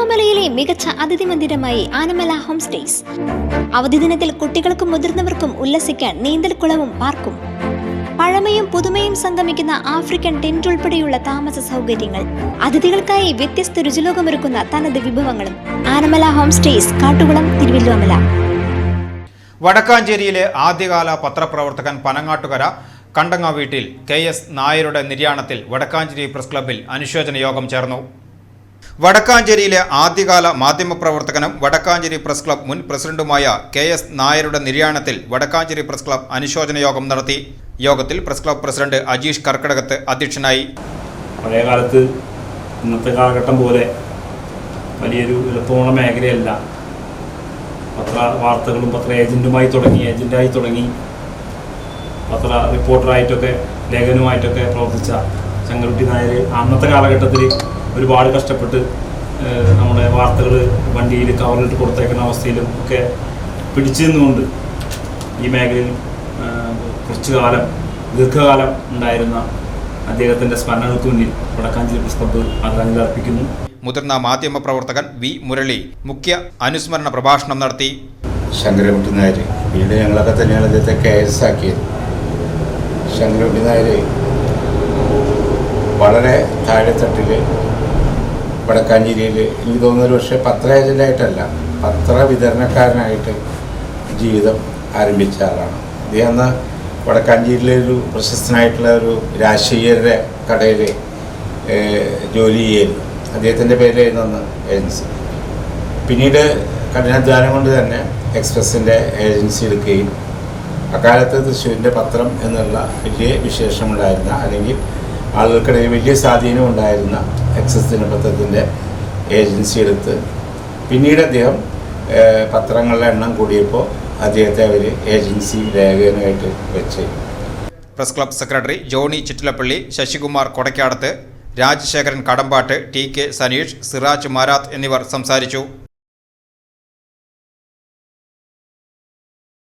തിരുവല്ലോമലയിലെ മികച്ച അതിഥി മന്ദിരമായി Anamala home stays. അവധി ദിനത്തിൽ കുട്ടികൾക്കും മുതിർന്നവർക്കും ഉല്ലസിക്കാൻ നീന്തൽക്കുളവും പാർക്കും. പഴമയും പുതുമയും സംഗമിക്കുന്ന ആഫ്രിക്കൻ ടെന്റ് ഉൾപ്പെടെയുള്ള താമസ സൗകര്യങ്ങൾ, അതിഥികൾക്കായി വ്യത്യസ്ത രുചിലോകമൊരുക്കുന്ന തനത് വിഭവങ്ങളും. Anamala home stays, Kattukulam, Thiruvilwamala. വടക്കാഞ്ചേരിയിലെ ആദ്യകാല പത്രപ്രവർത്തകൻ പനങ്ങാട്ടുകര കണ്ടങ്ങ വീട്ടിൽ KS നായരുടെ നിര്യാണത്തിൽ വടക്കാഞ്ചേരി പ്രസ് ക്ലബ്ബിൽ അനുശോചന യോഗം ചേർന്നു. വടക്കാഞ്ചേരിയിലെ ആദ്യകാല മാധ്യമപ്രവർത്തകനും വടക്കാഞ്ചേരി പ്രസ് ക്ലബ്ബ് മുൻ പ്രസിഡന്റുമായ KS നായരുടെ നിര്യാണത്തിൽ വടക്കാഞ്ചേരി പ്രസ് ക്ലബ്ബ് അനുശോചന യോഗം നടത്തി. യോഗത്തിൽ press club president Ajeesh Karkkadakath അധ്യക്ഷനായി. പഴയകാലത്ത് ഇന്നത്തെ കാലഘട്ടം പോലെ വലിയൊരു എളുപ്പമുള്ള മേഖലയല്ല. പത്ര വാർത്തകളും പത്ര ഏജന്റായി തുടങ്ങി പത്ര റിപ്പോർട്ടറായിട്ടൊക്കെ ലേഖനവുമായിട്ടൊക്കെ പ്രവർത്തിച്ച ചെങ്കൽകുട്ടി നായർ അന്നത്തെ കാലഘട്ടത്തിൽ ഒരുപാട് കഷ്ടപ്പെട്ട് നമ്മുടെ വാർത്തകൾ വണ്ടിയിൽ കവറിലിട്ട് കൊടുത്തേക്കുന്ന അവസ്ഥയിലും ഒക്കെ പിടിച്ചു നിന്നുകൊണ്ട് ഈ മേഖലയിൽ ദീർഘകാലം ഉണ്ടായിരുന്ന അദ്ദേഹത്തിൻ്റെ സ്മരണകൾക്ക് മുന്നിൽ വടക്കാഞ്ചേരി പ്രസ് ക്ലബ്ബ് ആദരാഞ്ജലി അർപ്പിക്കുന്നു. മുതിർന്ന മാധ്യമ പ്രവർത്തകൻ V മുരളി മുഖ്യ അനുസ്മരണ പ്രഭാഷണം നടത്തി. ശങ്കരൻകുട്ടി നായർ പിന്നീട് ഞങ്ങളൊക്കെ തന്നെയാണ് അദ്ദേഹത്തെ KS ആക്കിയത്. ശങ്കരൻകുട്ടി നായർ വളരെ താഴെത്തട്ടിൽ വടക്കാഞ്ചേരിയിൽ എനിക്ക് തോന്നുന്നൊരു പക്ഷേ പത്ര ഏജൻ്റായിട്ടല്ല, പത്ര വിതരണക്കാരനായിട്ട് ജീവിതം ആരംഭിച്ച ആളാണ്. അദ്ദേഹം അന്ന് വടക്കാഞ്ചേരിയിലൊരു പ്രശസ്തനായിട്ടുള്ള ഒരു രാജശേഖരൻ്റെ കടയിൽ ജോലി ചെയ്യുന്നു. അദ്ദേഹത്തിൻ്റെ പേരിലായിരുന്നു അന്ന് ഏജൻസി. പിന്നീട് കഠിനാധ്വാനം കൊണ്ട് തന്നെ എക്സ്പ്രസിൻ്റെ ഏജൻസി എടുക്കുകയും അക്കാലത്ത് തൃശ്ശൂരിൻ്റെ പത്രം എന്നുള്ള വലിയ വിശേഷമുണ്ടായിരുന്ന, അല്ലെങ്കിൽ ആളുകൾക്കിടയിൽ വലിയ സ്വാധീനം ഉണ്ടായിരുന്ന എക്സസ് ദിനപത്രത്തിൻ്റെ ഏജൻസി എടുത്ത് പിന്നീട് അദ്ദേഹം പത്രങ്ങളുടെ എണ്ണം കൂടിയപ്പോൾ അദ്ദേഹത്തെ അവർ ഏജൻസി ലേഖകനായിട്ട് വെച്ച്. Press club secretary Johny Chittilappally, Sasikumar Kodakkadath, Rajasekharan Kadampattu, TK Saneesh, Siraj Marath എന്നിവർ സംസാരിച്ചു.